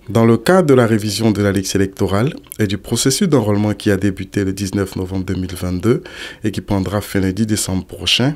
Dans le cadre de la révision de la liste électorale et du processus d'enrôlement qui a débuté le 19 novembre 2022 et qui prendra fin le 10 décembre prochain,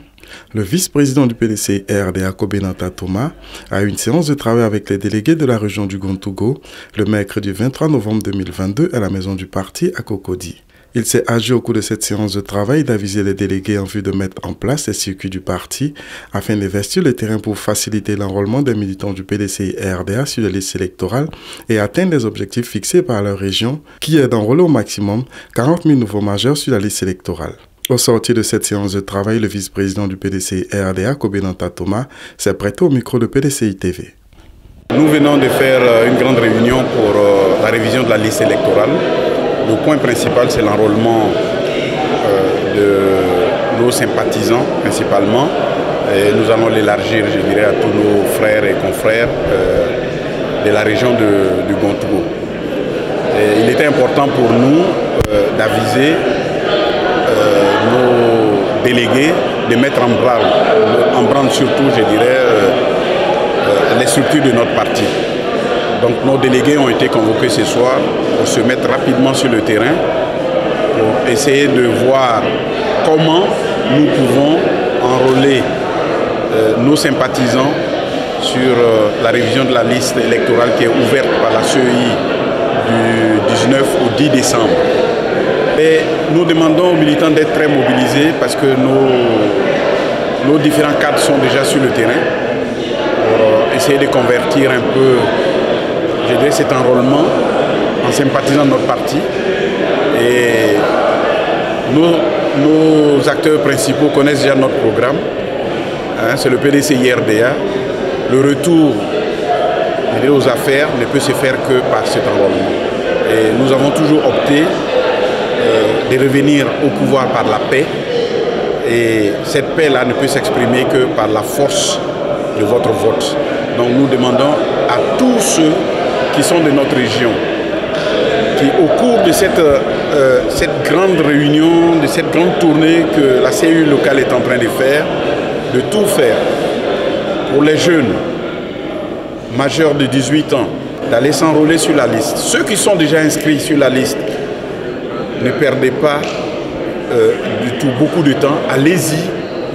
le vice-président du PDCI RDA, Kobenanta Thomas, a eu une séance de travail avec les délégués de la région du Gontougo le mercredi 23 novembre 2022 à la maison du parti à Cocody. Il s'est agi au cours de cette séance de travail d'aviser les délégués en vue de mettre en place les circuits du parti afin d'investir le terrain pour faciliter l'enrôlement des militants du PDCI RDA sur les listes électorales et atteindre les objectifs fixés par leur région, qui est d'enrôler au maximum 40 000 nouveaux majeurs sur la liste électorale. Au sortir de cette séance de travail, le vice-président du PDCI RDA, Kobenanta Thomas, s'est prêté au micro de PDCI TV. Nous venons de faire une grande réunion pour la révision de la liste électorale. Le point principal, c'est l'enrôlement de nos sympathisants, principalement. Et nous allons l'élargir, je dirais, à tous nos frères et confrères de la région du Gontougo. Il était important pour nous d'aviser nos délégués, de mettre en branle surtout, je dirais, les structures de notre parti. Donc nos délégués ont été convoqués ce soir pour se mettre rapidement sur le terrain, pour essayer de voir comment nous pouvons enrôler nos sympathisants sur la révision de la liste électorale qui est ouverte par la CEI du 19 au 10 décembre. Et nous demandons aux militants d'être très mobilisés parce que nos différents cadres sont déjà sur le terrain pour essayer de convertir un peu, je dirais, cet enrôlement en sympathisant notre parti. Et nos acteurs principaux connaissent déjà notre programme. C'est le PDCI RDA. Le retour aux affaires ne peut se faire que par cet enrôlement. Et nous avons toujours opté de revenir au pouvoir par la paix. Et cette paix-là ne peut s'exprimer que par la force de votre vote. Donc nous demandons à tous ceux qui sont de notre région, qui au cours de cette grande réunion, de cette grande tournée que la CEI locale est en train de faire, de tout faire pour les jeunes majeurs de 18 ans, d'aller s'enrôler sur la liste. Ceux qui sont déjà inscrits sur la liste, ne perdez pas du tout beaucoup de temps. Allez-y,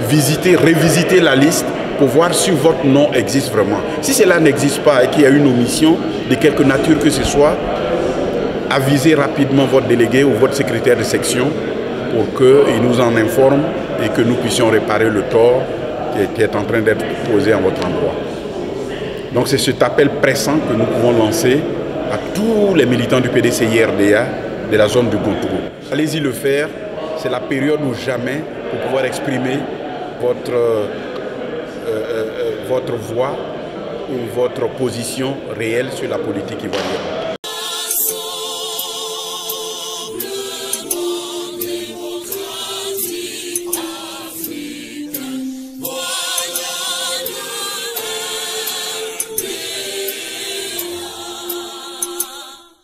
visitez, revisitez la liste pour voir si votre nom existe vraiment. Si cela n'existe pas et qu'il y a une omission de quelque nature que ce soit, avisez rapidement votre délégué ou votre secrétaire de section pour qu'il nous en informe et que nous puissions réparer le tort qui est en train d'être posé à votre endroit. Donc c'est cet appel pressant que nous pouvons lancer à tous les militants du PDCI RDA de la zone du Gontougo. Allez-y le faire, c'est la période ou jamais pour pouvoir exprimer votre voix ou votre position réelle sur la politique ivoirienne.